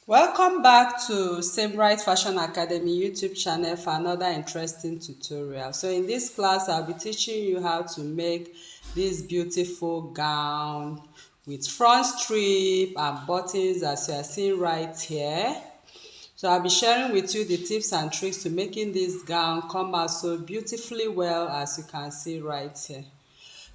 Welcome back to Same Right Fashion Academy YouTube channel for another interesting tutorial. So in this class, I'll be teaching you how to make this beautiful gown with front strip and buttons as you are seeing right here. So I'll be sharing with you the tips and tricks to making this gown come out so beautifully well as you can see right here.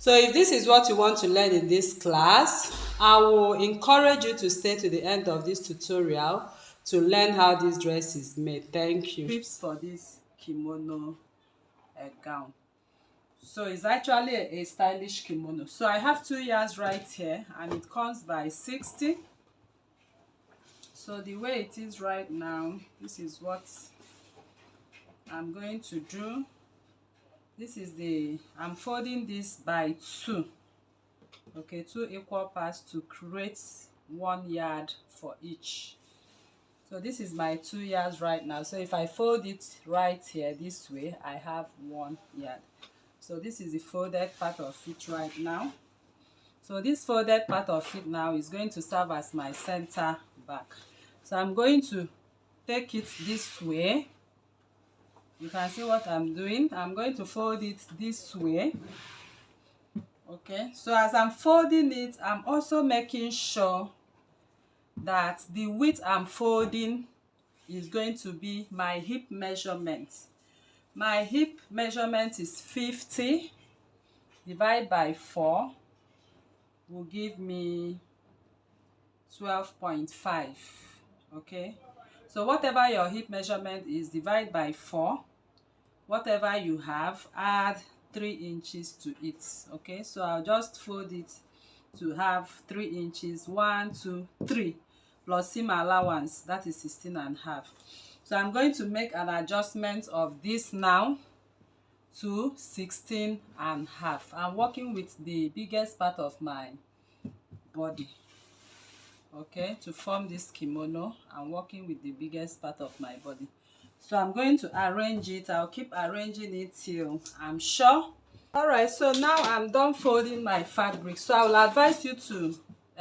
So if this is what you want to learn in this class, I will encourage you to stay to the end of this tutorial to learn how this dress is made. Thank you. Tips for this kimono gown. So it's actually a stylish kimono. So I have 2 yards right here and it comes by 60. So the way it is right now, this is what I'm going to do. I'm folding this by 2. Okay, 2 equal parts to create 1 yard for each. So this is my 2 yards right now. So if I fold it right here this way, I have 1 yard. So this is the folded part of it right now. So this folded part of it now is going to serve as my center back. So I'm going to take it this way. You can see what I'm doing. I'm going to fold it this way. Okay, so as I'm folding it, I'm also making sure that the width I'm folding is going to be my hip measurement. My hip measurement is 50 divided by 4 will give me 12.5. Okay, so whatever your hip measurement is, divide by 4. Whatever you have, add 3 inches to it. Okay, so I'll just fold it to have 3 inches. 1 2 3 plus seam allowance, that is 16.5. So I'm going to make an adjustment of this now to 16.5. I'm working with the biggest part of my body. Okay, to form this kimono, I'm working with the biggest part of my body. So I'm going to arrange it. I'll keep arranging it till I'm sure. Alright, so now I'm done folding my fabric. So I will advise you to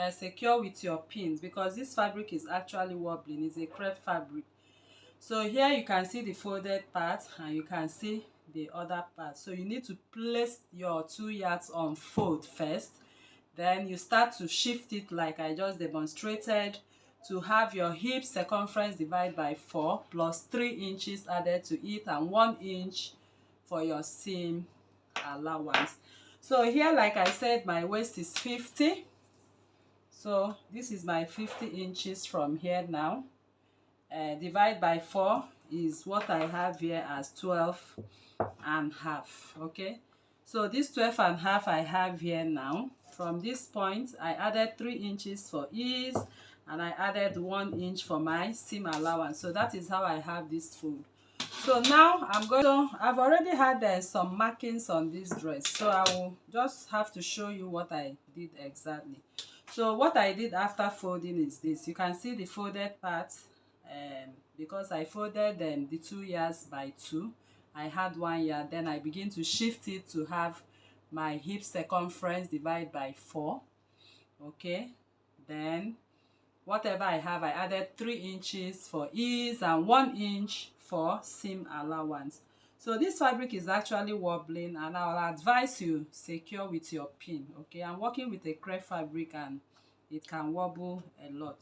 secure with your pins because this fabric is actually wobbling. It's a crepe fabric. So here you can see the folded part and you can see the other part. So you need to place your 2 yards on fold first. Then you start to shift it like I just demonstrated to have your hip circumference divided by 4 plus 3 inches added to it and 1 inch for your seam allowance. So here, like I said, my waist is 50. So this is my 50 inches from here now. Divide by 4 is what I have here as 12.5. Okay, so this 12.5 I have here now. From this point I added 3 inches for ease and I added 1 inch for my seam allowance. So that is how I have this fold. So now I've already had some markings on this dress, so I will just have to show you what I did exactly. So what I did after folding is this. You can see the folded part. Because I folded the 2 yards by 2, I had 1 yard. Then I begin to shift it to have my hip circumference divided by 4. Okay, then whatever I have, I added 3 inches for ease and 1 inch for seam allowance. So this fabric is actually wobbling and I will advise you secure with your pin. Okay, I'm working with a crepe fabric and it can wobble a lot.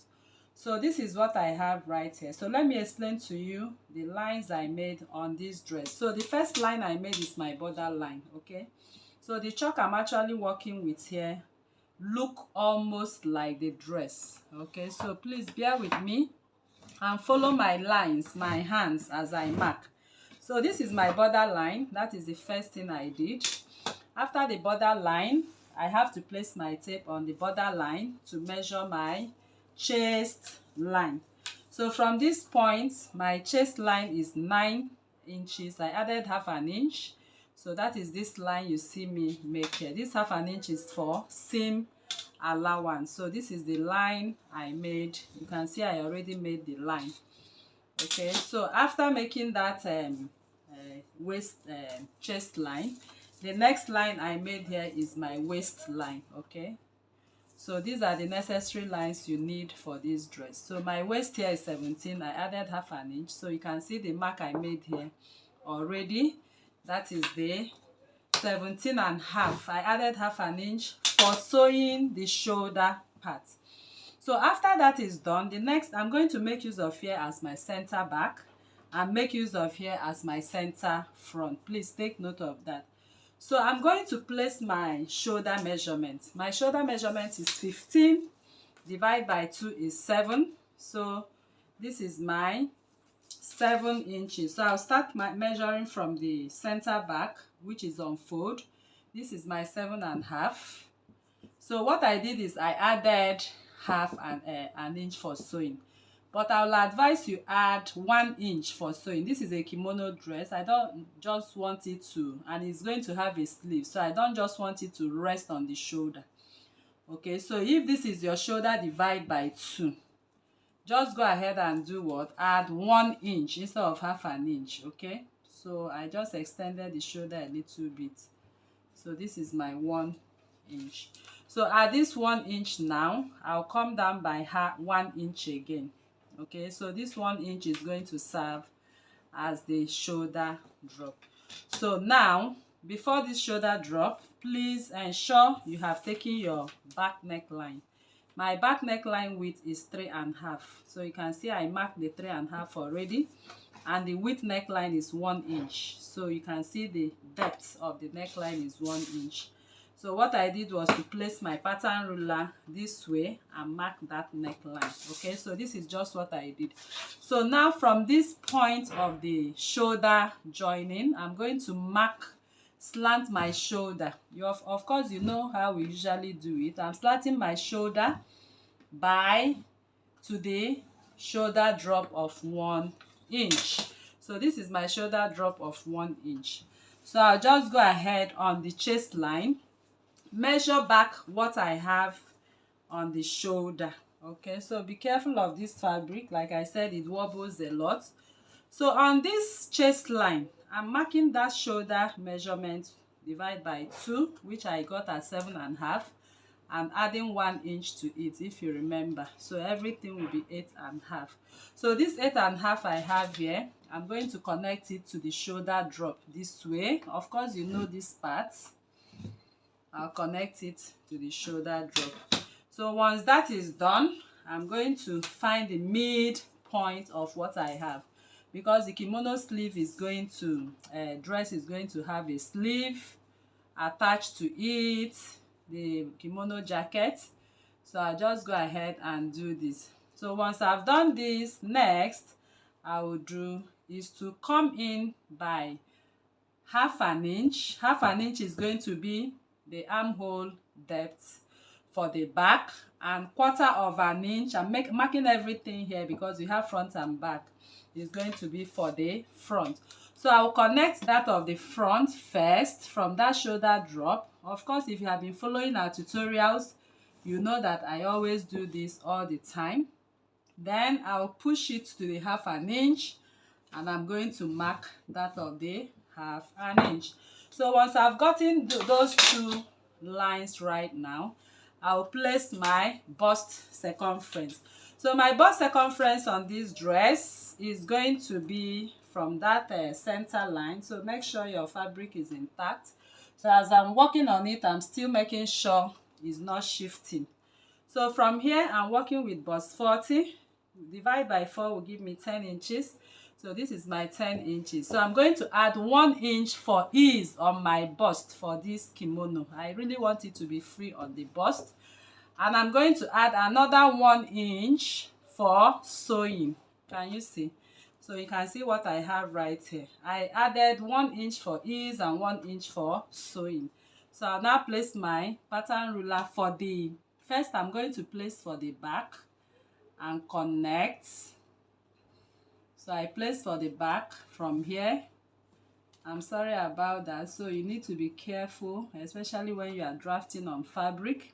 So this is what I have right here. So let me explain to you the lines I made on this dress. So the first line I made is my border line. Okay, so the chalk I'm actually working with here look almost like the dress. Okay, so please bear with me and follow my lines, my hands as I mark. So this is my border line. That is the first thing I did. After the border line, I have to place my tape on the border line to measure my chest line. So from this point, my chest line is 9 inches. I added half an inch. So that is this line you see me make here. This half an inch is for seam allowance. So this is the line I made. You can see I already made the line. Okay, so after making that chest line, the next line I made here is my waist line. Okay, So these are the necessary lines you need for this dress. So my waist here is 17. I added half an inch. So you can see the mark I made here already. That is the 17 and half. I added half an inch for sewing the shoulder part. So after that is done, the next, I'm going to make use of here as my center back and make use of here as my center front. Please take note of that. So I'm going to place my shoulder measurement. My shoulder measurement is 15, divided by 2 is 7. So this is my 7 inches. So I'll start measuring from the center back, which is on fold. This is my 7 and half. So what I did is I added half an inch for sewing, but I will advise you add 1 inch for sewing. This is a kimono dress. I don't just want it to, and it's going to have a sleeve, so I don't just want it to rest on the shoulder. Okay, so if this is your shoulder, divide by 2. Just go ahead and do what? Add 1 inch instead of half an inch. Okay, so I just extended the shoulder a little bit. So this is my 1 inch. So at this 1 inch now, I'll come down by 1 inch again. Okay, so this 1 inch is going to serve as the shoulder drop. So now, before this shoulder drop, please ensure you have taken your back neckline. My back neckline width is 3.5. So you can see I marked the 3.5 already, and the width neckline is 1 inch. So you can see the depth of the neckline is 1 inch. So what I did was to place my pattern ruler this way and mark that neckline. Okay, so this is just what I did. So now from this point of the shoulder joining, I'm going to slant my shoulder. Of course, you know how we usually do it. I'm slanting my shoulder to the shoulder drop of 1 inch. So this is my shoulder drop of 1 inch. So I'll just go ahead on the chest line, measure back what I have on the shoulder. Okay, so be careful of this fabric. Like I said, it wobbles a lot. So on this chest line, I'm marking that shoulder measurement divided by 2, which I got at 7.5, and adding 1 inch to it, if you remember. So everything will be 8.5. So this 8.5 I have here, I'm going to connect it to the shoulder drop this way. Of course, you know this part. I'll connect it to the shoulder drop. So once that is done, I'm going to find the midpoint of what I have, because the kimono sleeve is going to, dress is going to have a sleeve attached to it, the kimono jacket. So I'll just go ahead and do this. So once I've done this, next I will do is to come in by half an inch. Half an inch is going to be the armhole depth for the back, and 1/4 of an inch, I'm marking everything here because we have front and back, is going to be for the front. So I will connect that of the front first from that shoulder drop. Of course, if you have been following our tutorials, you know that I always do this all the time. Then I'll push it to the half an inch, and I'm going to mark that of the half an inch. So once I've gotten those 2 lines right now, I'll place my bust circumference. So my bust circumference on this dress is going to be from that center line. So make sure your fabric is intact. So as I'm working on it, I'm still making sure it's not shifting. So from here, I'm working with bust 40. Divide by 4 will give me 10 inches. So this is my 10 inches. So I'm going to add 1 inch for ease on my bust for this kimono. I really want it to be free on the bust. And I'm going to add another 1 inch for sewing. Can you see? So you can see what I have right here. I added 1 inch for ease and 1 inch for sewing. So I'll now place my pattern ruler for the, first I'm going to place for the back and connect. So I place for the back from here. I'm sorry about that. So you need to be careful, especially when you are drafting on fabric.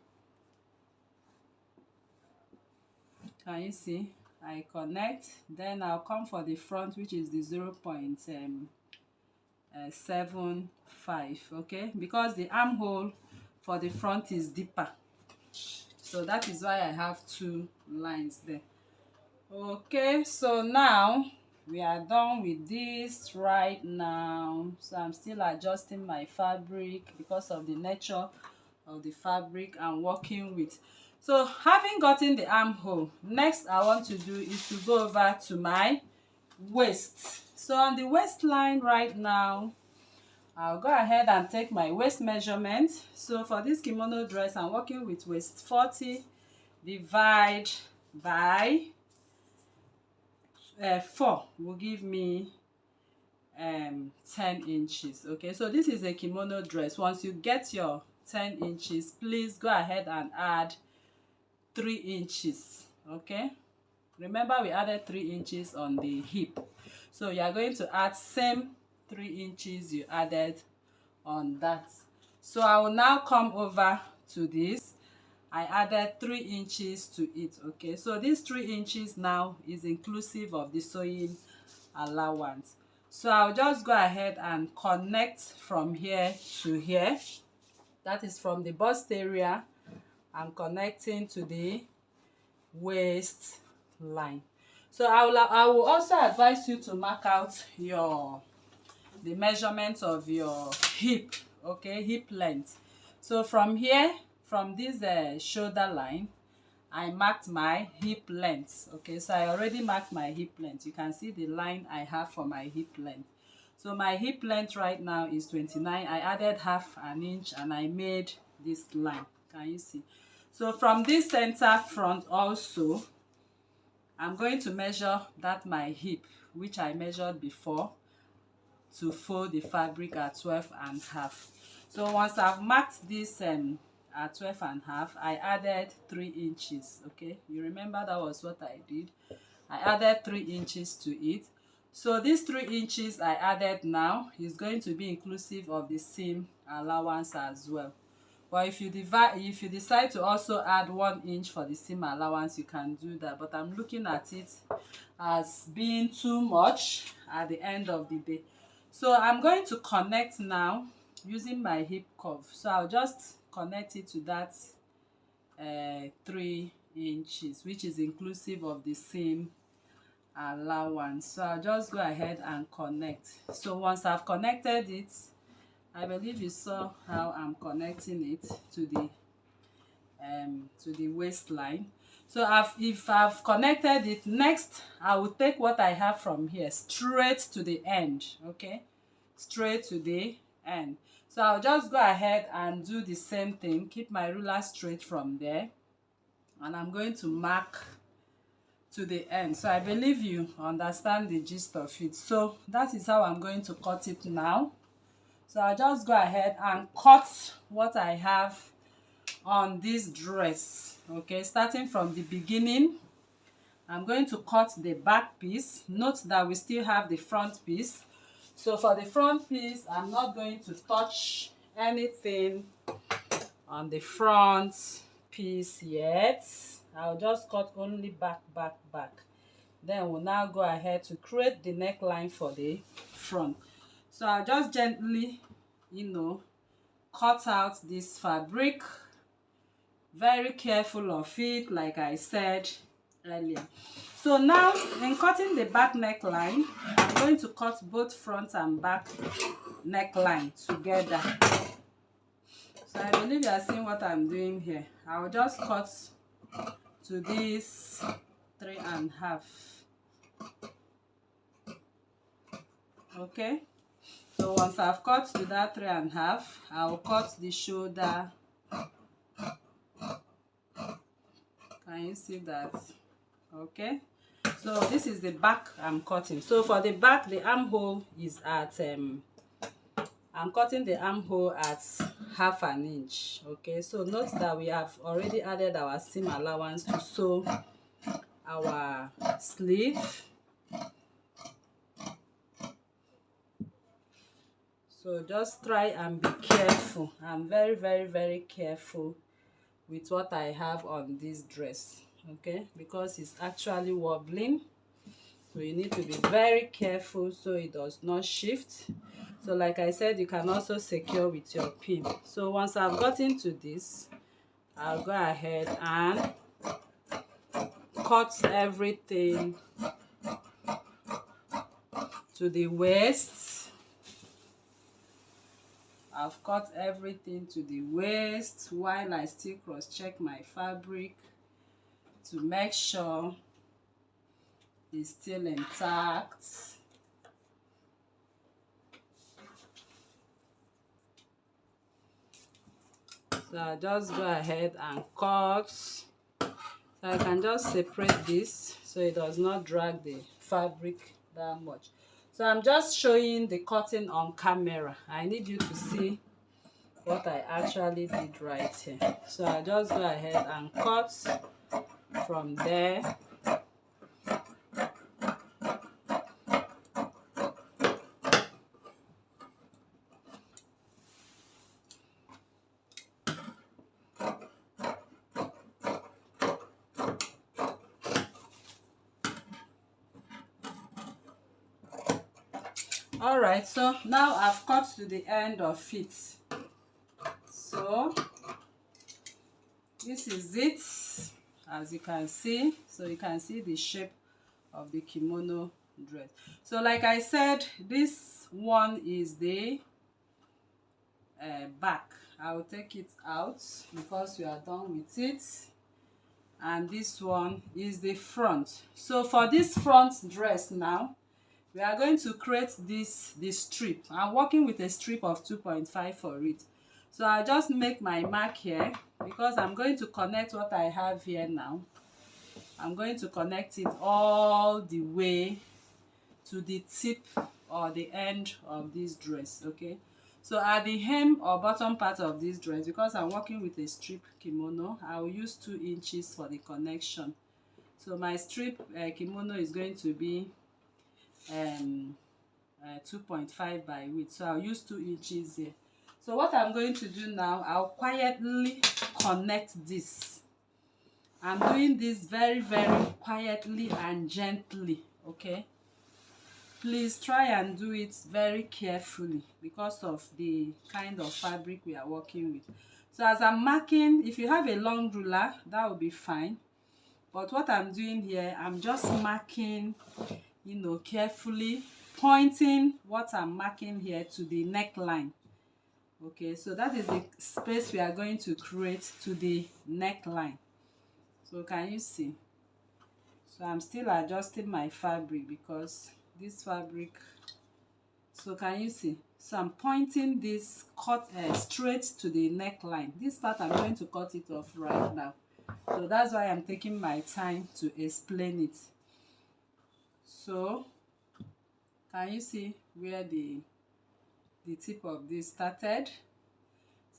Can you see? I connect. Then I'll come for the front, which is the 0.75. Okay, because the armhole for the front is deeper. So that is why I have 2 lines there. Okay, so now we are done with this right now. So I'm still adjusting my fabric because of the nature of the fabric I'm working with. So having gotten the armhole, next I want to do is to go over to my waist. So on the waistline right now, I'll go ahead and take my waist measurement. So for this kimono dress, I'm working with waist 40 divide by 4 will give me 10 inches. Okay, so this is a kimono dress. Once you get your 10 inches, please go ahead and add 3 inches. Okay, remember we added 3 inches on the hip, so you are going to add same 3 inches you added on that. So I will now come over to this. I added 3 inches to it. Okay, so this 3 inches now is inclusive of the sewing allowance. So I'll just go ahead and connect from here to here. That is from the bust area. I'm connecting to the waist line. So I will also advise you to mark out the measurement of your hip. Okay, hip length. So from here, from this shoulder line, I marked my hip length. Okay, so I already marked my hip length. You can see the line I have for my hip length. So my hip length right now is 29. I added half an inch and I made this line. Can you see? So from this center front also, I'm going to measure that my hip, which I measured before, to fold the fabric at 12.5. So once I've marked this at 12.5, I added 3 inches. Okay, you remember that was what I did. I added 3 inches to it. So these 3 inches I added now is going to be inclusive of the seam allowance as well. But if you decide to also add 1 inch for the seam allowance, you can do that. But I'm looking at it as being too much at the end of the day. So I'm going to connect now using my hip curve. So I'll just connect it to that 3 inches, which is inclusive of the seam allowance. So I'll just go ahead and connect. So once I've connected it, I believe you saw how I'm connecting it to the waistline. So if I've connected it, next I will take what I have from here straight to the end. Okay, straight to the end. So I'll just go ahead and do the same thing. Keep my ruler straight from there, and I'm going to mark to the end. So I believe you understand the gist of it. So that is how I'm going to cut it now. So I'll just go ahead and cut what I have on this dress. Okay, starting from the beginning, I'm going to cut the back piece. Note that we still have the front piece. So for the front piece, I'm not going to touch anything on the front piece yet. I'll just cut only back. Then we'll now go ahead to create the neckline for the front. So I'll just gently, cut out this fabric. Very careful of it, like I said earlier. So now, in cutting the back neckline, I'm going to cut both front and back neckline together. So I believe you are seeing what I'm doing here. I'll just cut to this 3.5. Okay, so once I've cut to that 3.5, I'll cut the shoulder. Can you see that? Okay, so this is the back I'm cutting. So for the back, the armhole is at I'm cutting the armhole at 1/2 inch. Okay, so note that we have already added our seam allowance to sew our sleeve. So just try and be careful. I'm very careful with what I have on this dress, okay, because it's actually wobbling. So you need to be very careful so it does not shift. So like I said, you can also secure with your pin. So once I've gotten to this, I'll go ahead and cut everything to the waist. I've cut everything to the waist while I still cross-check my fabric to make sure it's still intact. So I'll just go ahead and cut. So I can just separate this so it does not drag the fabric that much. So I'm just showing the cutting on camera. I need you to see what I actually did right here. So I'll just go ahead and cut from there. Alright, so now I've cut to the end of it. So this is it, as you can see. So you can see the shape of the kimono dress. So like I said, this one is the back. I will take it out because we are done with it. And this one is the front. So for this front dress now, we are going to create this strip. I'm working with a strip of 2.5 for it. So I'll just make my mark here because I'm going to connect what I have here now. I'm going to connect it all the way to the tip or the end of this dress, okay? So at the hem or bottom part of this dress, because I'm working with a strip kimono, I will use 2 inches for the connection. So my strip kimono is going to be 2.5 by width, so I'll use 2 inches here. So what I'm going to do now, I'll quietly connect this. I'm doing this very, very quietly and gently, okay? Please try and do it very carefully because of the kind of fabric we are working with. So as I'm marking, if you have a long ruler, that will be fine. But what I'm doing here, I'm just marking, you know, carefully, pointing what I'm marking here to the neckline. Okay, so that is the space we are going to create to the neckline. So can you see? So I'm still adjusting my fabric because this fabric, so can you see? So I'm pointing this cut straight to the neckline. This part I'm going to cut it off right now. So that's why I'm taking my time to explain it. So can you see where the tip of this started?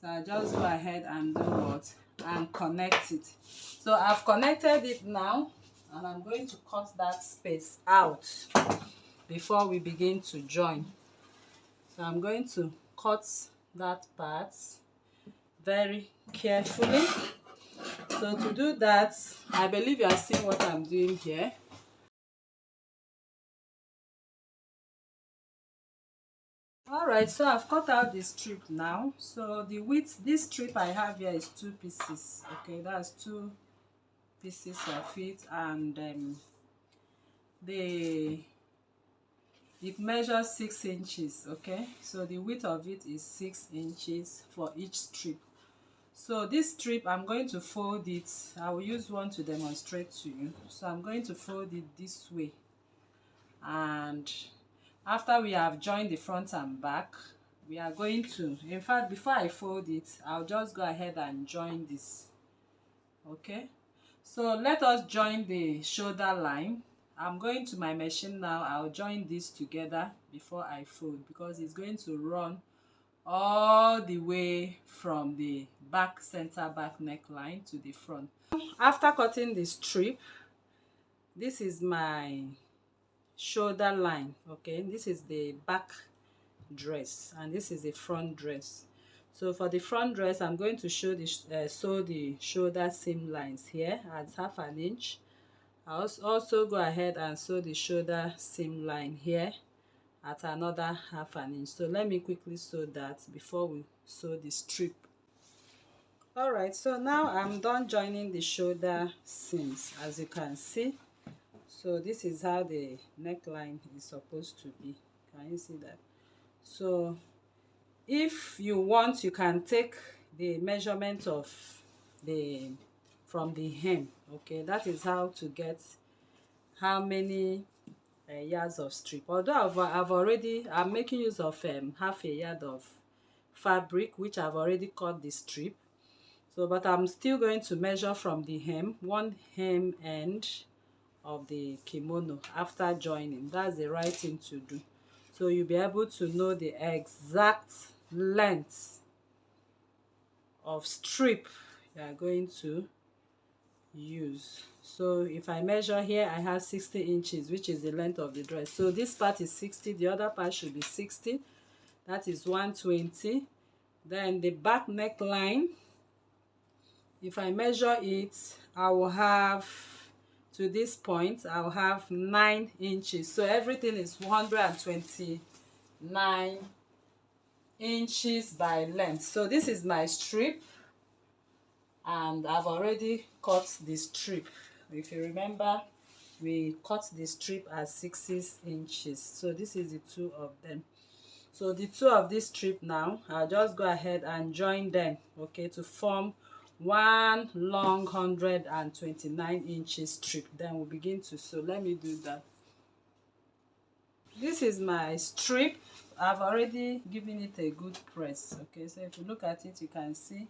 So I just go ahead and do what? And connect it. So I've connected it now, and I'm going to cut that space out before we begin to join. So I'm going to cut that part very carefully. So to do that, I believe you are seeing what I'm doing here. Alright, so I've cut out the strip now. So the width, this strip I have here is 2 pieces. Okay, that's 2 pieces of it, and it measures 6 inches. Okay, so the width of it is 6 inches for each strip. So this strip, I'm going to fold it. I will use one to demonstrate to you. So I'm going to fold it this way, and after we have joined the front and back, we are going to, in fact, before I fold it, I'll just go ahead and join this. Okay, so let us join the shoulder line. I'm going to my machine now. I'll join this together before I fold because it's going to run all the way from the back, center back neckline to the front. After cutting the strip, this is my shoulder line. Okay, this is the back dress and this is the front dress. So for the front dress, I'm going to show sew the shoulder seam lines here at 1/2 inch. I'll also go ahead and sew the shoulder seam line here at another 1/2 inch. So let me quickly sew that before we sew the strip. All right, so now I'm done joining the shoulder seams, as you can see. So this is how the neckline is supposed to be. Can you see that? So if you want, you can take the measurement of the from the hem. Okay, that is how to get how many yards of strip. Although I'm making use of half a yard of fabric, which I've already cut the strip. So but I'm still going to measure from the hem, one hem end of the kimono after joining. That's the right thing to do, so you'll be able to know the exact length of strip you are going to use. So if I measure here, I have 60 inches, which is the length of the dress. So this part is 60, the other part should be 60. That is 120. Then the back neckline, if I measure it, I will have, to this point, I'll have 9 inches. So everything is 129 inches by length. So this is my strip, and I've already cut the strip. If you remember, we cut the strip at 60 inches. So this is the two of them. So the two of this strip now, I'll just go ahead and join them, okay, to form one long 129 inches strip. Then we'll begin to sew. Let me do that. This is my strip. I've already given it a good press. Okay, so if you look at it, you can see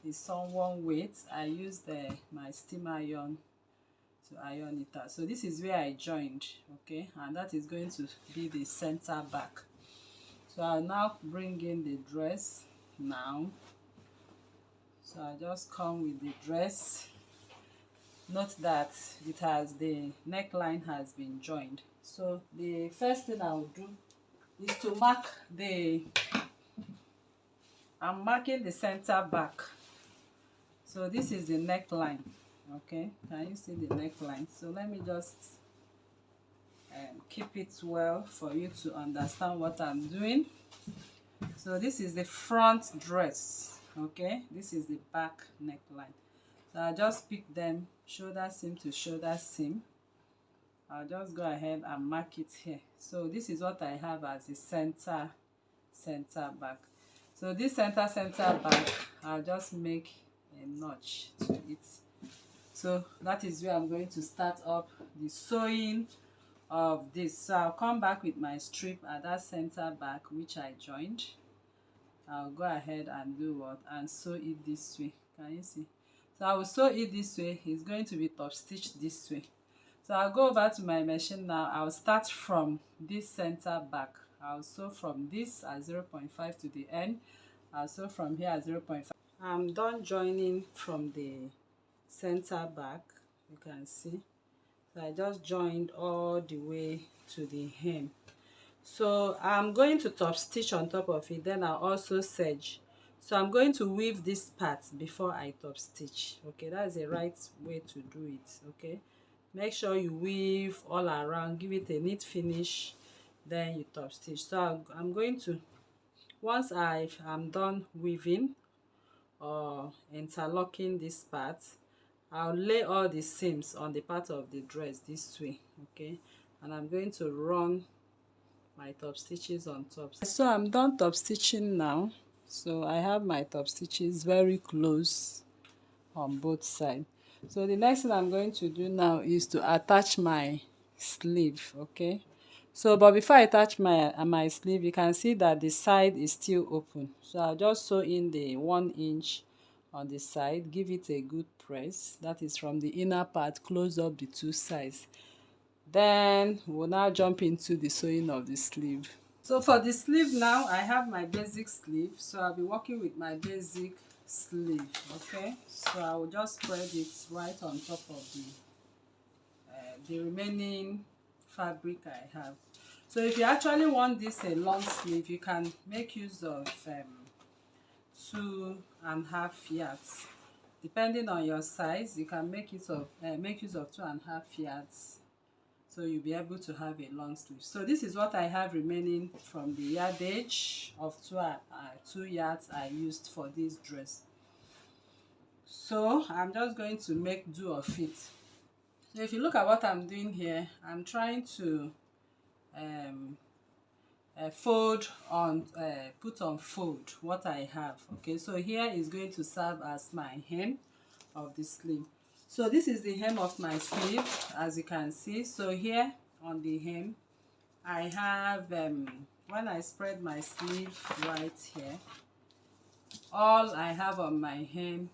it's somewhat weight. I used my steam iron to iron it out. So this is where I joined, okay, and that is going to be the center back. So I'll now bring in the dress now. So I just come with the dress. Note that the neckline has been joined. So the first thing I will do is to mark I'm marking the center back. So this is the neckline. Okay, can you see the neckline? So let me just keep it well for you to understand what I'm doing. So this is the front dress. Okay, this is the back neckline. So I'll just pick them shoulder seam to shoulder seam. I'll just go ahead and mark it here. So this is what I have as the center back. So this center back, I'll just make a notch to it. So that is where I'm going to start up the sewing of this. So I'll come back with my strip at that center back which I joined. I'll go ahead and do what? And sew it this way. Can you see? So I will sew it this way. It's going to be top stitched this way. So I'll go over to my machine now. I'll start from this center back. I'll sew from this at 0.5 to the end. I'll sew from here at 0.5. I'm done joining from the center back. You can see. So I just joined all the way to the hem. So I'm going to top stitch on top of it, then I'll also serge. So I'm going to weave this part before I top stitch. Okay, that's the right way to do it. Okay, make sure you weave all around, give it a neat finish, then you top stitch. So I'm going to, once I'm done weaving or interlocking this part, I'll lay all the seams on the part of the dress this way. Okay, and I'm going to run my top stitches on top. So I'm done top stitching now. So I have my top stitches very close on both sides. So the next thing I'm going to do now is to attach my sleeve. Okay, so but before I attach my sleeve, you can see that the side is still open. So I'll just sew in the 1 inch on the side, give it a good press. That is from the inner part, close up the two sides. Then we'll now jump into the sewing of the sleeve. So for the sleeve now, I have my basic sleeve. So I'll be working with my basic sleeve. Okay, so I will just spread it right on top of the remaining fabric I have. So if you actually want this a long sleeve, you can make use of 2.5 yards. Depending on your size, you can make use of 2.5 yards. So you'll be able to have a long sleeve. So this is what I have remaining from the yardage of 2 yards I used for this dress. So I'm just going to make do of it. So if you look at what I'm doing here, I'm trying to fold on put on fold what I have. Okay, so here is going to serve as my hem of the sleeve. So this is the hem of my sleeve, as you can see. So here on the hem I have when I spread my sleeve right here, all I have on my hem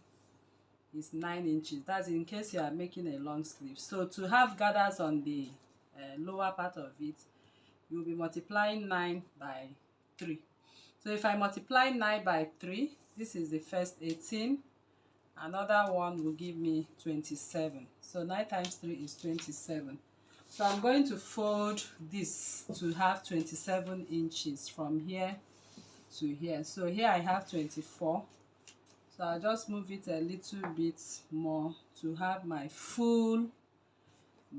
is 9 inches. That's in case you are making a long sleeve. So to have gathers on the lower part of it, you'll be multiplying 9 by 3. So if I multiply 9 by 3, this is the first 18. Another one will give me 27. So 9 times 3 is 27. So I'm going to fold this to have 27 inches from here to here. So here I have 24. So I'll just move it a little bit more to have my full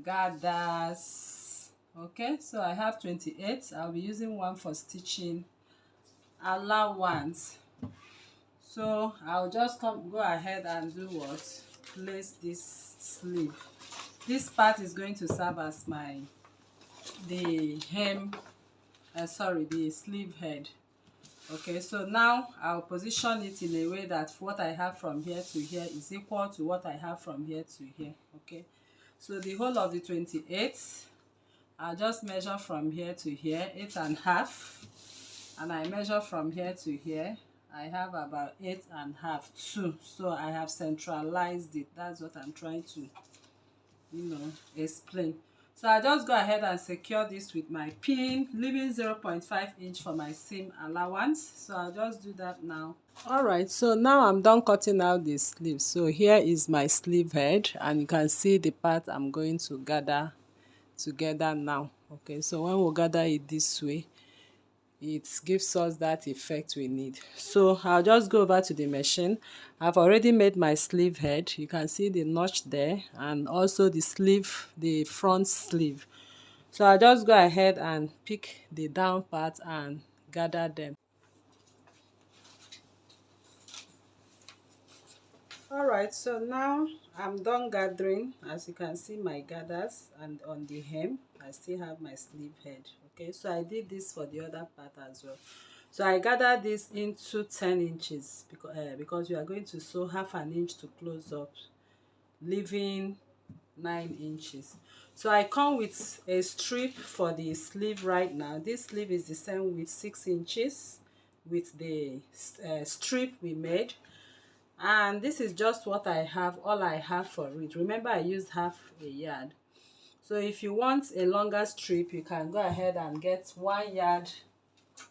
gathers. Okay, so I have 28. I'll be using one for stitching allowance. So I'll just go ahead and do what? Place this sleeve. This part is going to serve as the hem, the sleeve head. Okay, so now I'll position it in a way that what I have from here to here is equal to what I have from here to here. Okay, so the whole of the 28, I'll just measure from here to here 8.5, and I measure from here to here. I have about 8.5 too. So I have centralized it. That's what I'm trying to explain. So I just go ahead and secure this with my pin, leaving 0.5 inch for my seam allowance. So I'll just do that now. Alright, so now I'm done cutting out the sleeve. So here is my sleeve head, and you can see the part I'm going to gather together now. Okay, so when we gather it this way, it gives us that effect we need. So I'll just go over to the machine. I've already made my sleeve head. You can see the notch there, and also the sleeve, the front sleeve. So I'll just go ahead and pick the down part and gather them. Alright, so now I'm done gathering. As you can see, my gathers, and on the hem I still have my sleeve head. Okay, so I did this for the other part as well. So I gathered this into 10 inches because we are going to sew half an inch to close up, leaving 9 inches. So I come with a strip for the sleeve right now. This sleeve is the same with 6 inches with the strip we made. And this is just what I have, all I have for it. Remember, I used half a yard. So if you want a longer strip, you can go ahead and get 1 yard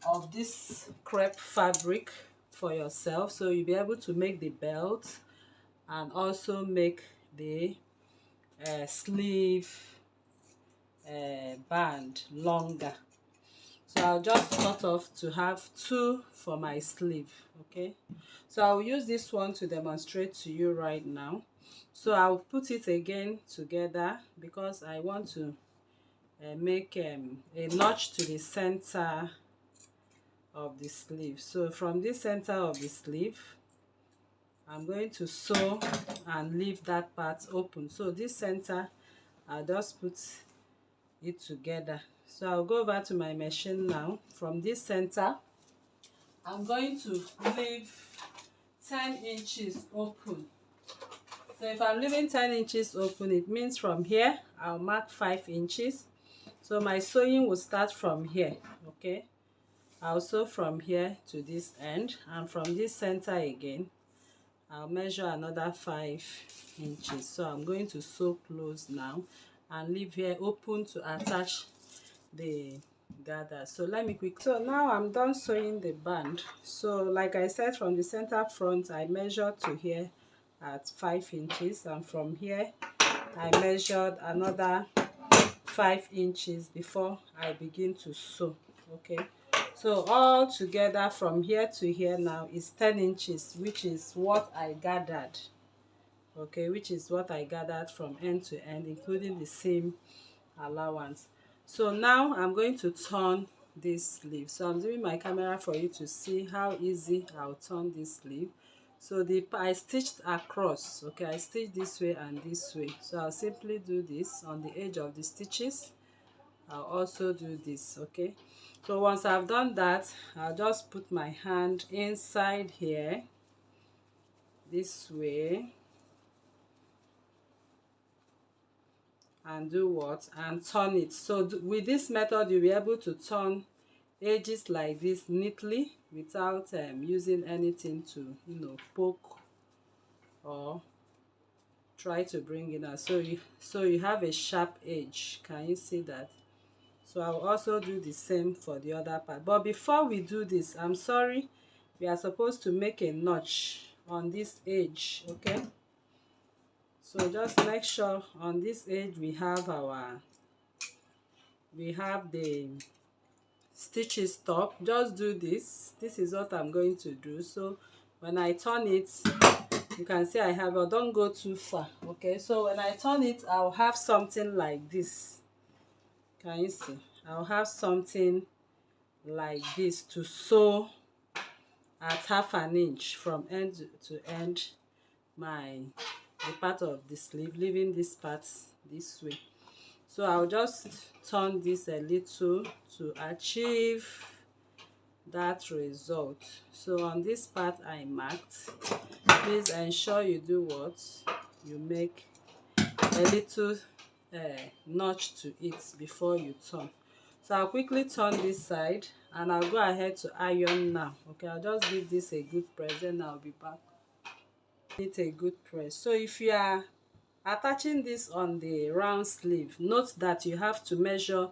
of this crepe fabric for yourself. So you'll be able to make the belt and also make the sleeve band longer. So I'll just cut off to have 2 for my sleeve. Okay, so I'll use this one to demonstrate to you right now. So I'll put it again together because I want to make a notch to the center of the sleeve. So from this center of the sleeve, I'm going to sew and leave that part open. So this center, I'll just put it together. So I'll go over to my machine now. From this center, I'm going to leave 10 inches open. So if I'm leaving 10 inches open, it means from here I'll mark 5 inches. So my sewing will start from here. Okay, I'll sew from here to this end, and from this center again I'll measure another 5 inches. So I'm going to sew close now and leave here open to attach the gather. So let me quick. So now I'm done sewing the band. So like I said, from the center front I measured to here at 5 inches, and from here I measured another 5 inches before I begin to sew. Okay, so all together from here to here now is 10 inches, which is what I gathered. Okay, which is what I gathered from end to end, including the seam allowance. So now I'm going to turn this sleeve. So I'm doing my camera for you to see how easy I'll turn this sleeve. So I stitched across. Okay, I stitched this way and this way. So I'll simply do this on the edge of the stitches. I'll also do this. Okay, so once I've done that, I'll just put my hand inside here this way and do what? And turn it. So with this method, you'll be able to turn edges like this neatly without using anything to, you know, poke or try to bring it out. So you have a sharp edge. Can you see that? So I'll also do the same for the other part. But before we do this, I'm sorry, we are supposed to make a notch on this edge. Okay, so just make sure on this edge we have the stitches top. Just do this. This is what I'm going to do. So when I turn it, you can see I have, but don't go too far. Okay, so when I turn it, I'll have something like this. Can you see? I'll have something like this to sew at 1/2 inch from end to end the part of the sleeve, leaving this part this way. So I'll just turn this a little to achieve that result. So on this part I marked, please ensure you do what? You make a little notch to it before you turn. So I'll quickly turn this side and I'll go ahead to iron now. Okay, I'll just give this a good press, then I'll be back. Need a good press. So if you are attaching this on the round sleeve, note that you have to measure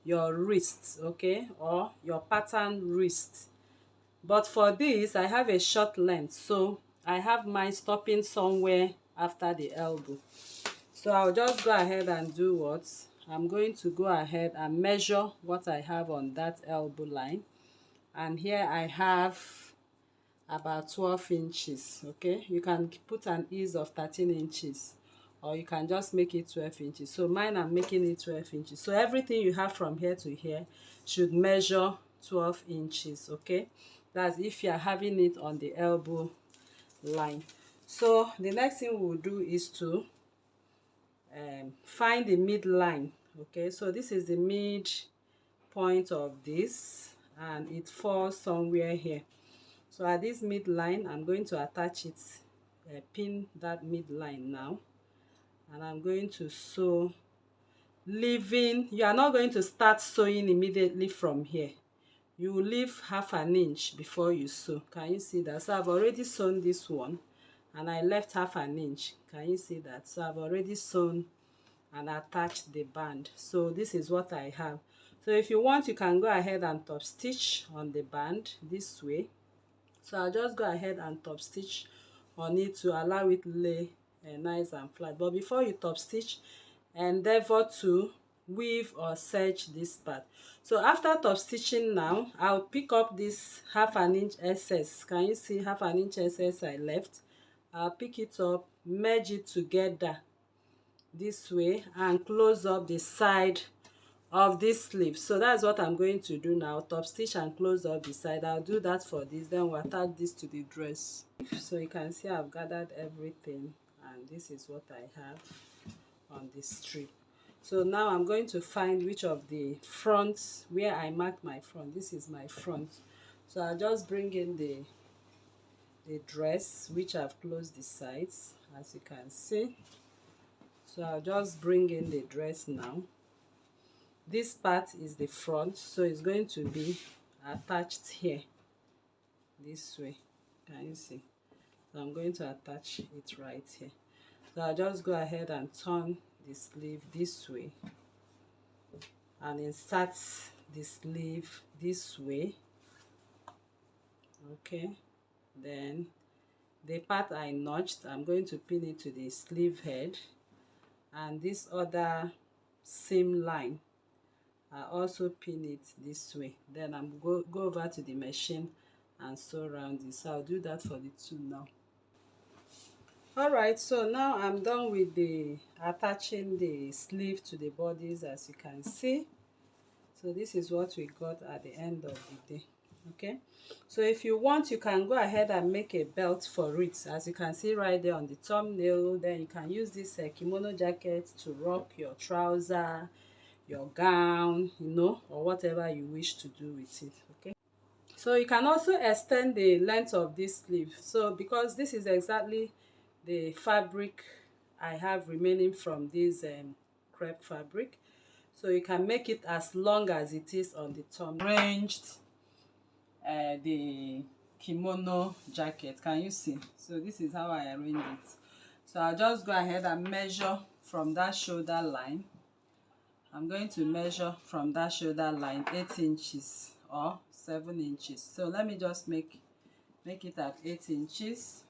your wrist, okay, or your pattern wrist. But for this, I have a short length, so I have mine stopping somewhere after the elbow. So I'll just go ahead and do what? I'm going to go ahead and measure what I have on that elbow line. And here I have about 12 inches. Okay, you can put an ease of 13 inches, or you can just make it 12 inches. So mine, I'm making it 12 inches. So everything you have from here to here should measure 12 inches. Okay, that's if you're having it on the elbow line. So the next thing we'll do is to find the midline. Okay, so this is the mid point of this and it falls somewhere here. So at this midline, I'm going to attach it, pin that midline now, and I'm going to sew, leaving, you are not going to start sewing immediately from here. You will leave 1/2 inch before you sew. Can you see that? So I've already sewn this one and I left 1/2 inch. Can you see that? So I've already sewn and attached the band. So this is what I have. So if you want, you can go ahead and top stitch on the band this way. So I'll just go ahead and top stitch on it to allow it to lay nice and flat. But before you top stitch, endeavor to weave or serge this part. So after top stitching now, I'll pick up this 1/2 inch excess. Can you see 1/2 inch excess I left? I'll pick it up, merge it together this way and close up the side of this sleeve. So that's what I'm going to do now, top stitch and close up the side. I'll do that for this, then we'll attach this to the dress. So you can see I've gathered everything and this is what I have on this strip. So now I'm going to find which of the fronts where I marked my front. This is my front. So I'll just bring in the dress, which I've closed the sides, as you can see. So I'll just bring in the dress now. This part is the front, so it's going to be attached here this way. Can you see? So I'm going to attach it right here. So I'll just go ahead and turn the sleeve this way and insert the sleeve this way. Okay, then the part I notched, I'm going to pin it to the sleeve head, and this other seam line I also pin it this way. Then I'm go over to the machine and sew around it. So I'll do that for the two now. Alright, so now I'm done with the attaching the sleeve to the bodies, as you can see. So this is what we got at the end of the day. Okay, so if you want, you can go ahead and make a belt for it, as you can see right there on the thumbnail. Then you can use this kimono jacket to rock your trouser, your gown, you know, or whatever you wish to do with it. Okay, so you can also extend the length of this sleeve. So because this is exactly the fabric I have remaining from this crepe fabric, so you can make it as long as it is on the thumb. Arranged the kimono jacket, can you see? So this is how I arrange it. So I'll just go ahead and measure from that shoulder line. I'm going to measure from that shoulder line 8 inches or 7 inches. So let me just make it at 8 inches,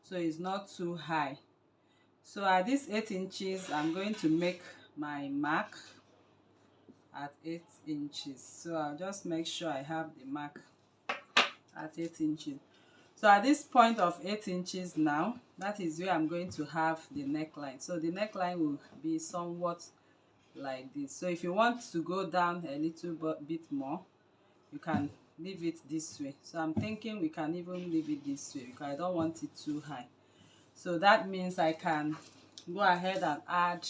so it's not too high. So at this 8 inches, I'm going to make my mark at 8 inches. So I'll just make sure I have the mark at 8 inches. So at this point of 8 inches now, that is where I'm going to have the neckline. So the neckline will be somewhat like this. So if you want to go down a little bit more, you can leave it this way. So I'm thinking we can even leave it this way because I don't want it too high. So that means I can go ahead and add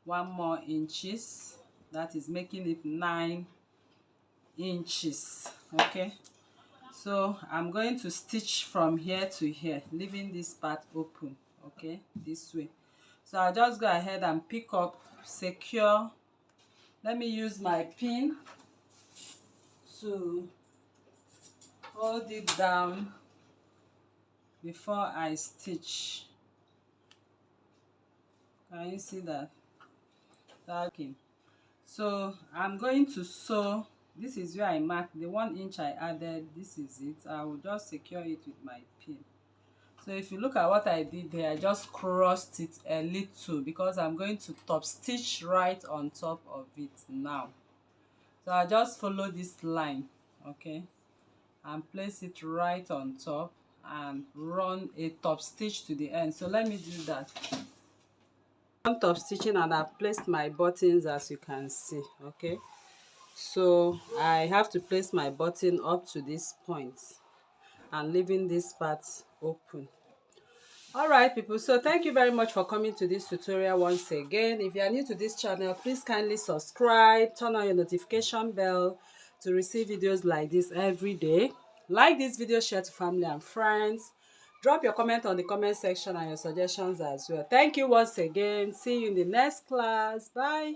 1 more inches. That is making it 9 inches. Okay, so I'm going to stitch from here to here, leaving this part open. Okay, this way. So I'll just go ahead and pick up, secure. Let me use my pin to hold it down before I stitch. Can you see that? Okay, so I'm going to sew. This is where I marked the 1 inch I added. This is it. I will just secure it with my pin. So if you look at what I did there, I just crossed it a little because I'm going to top stitch right on top of it now. So I just follow this line, okay, and place it right on top and run a top stitch to the end. So let me do that. I'm top stitching and I've placed my buttons, as you can see. Okay, so I have to place my button up to this point and leaving this part open. All right, people, so thank you very much for coming to this tutorial once again. If you are new to this channel, please kindly subscribe, turn on your notification bell to receive videos like this every day. Like this video, share to family and friends. Drop your comment on the comment section and your suggestions as well. Thank you once again. See you in the next class. Bye.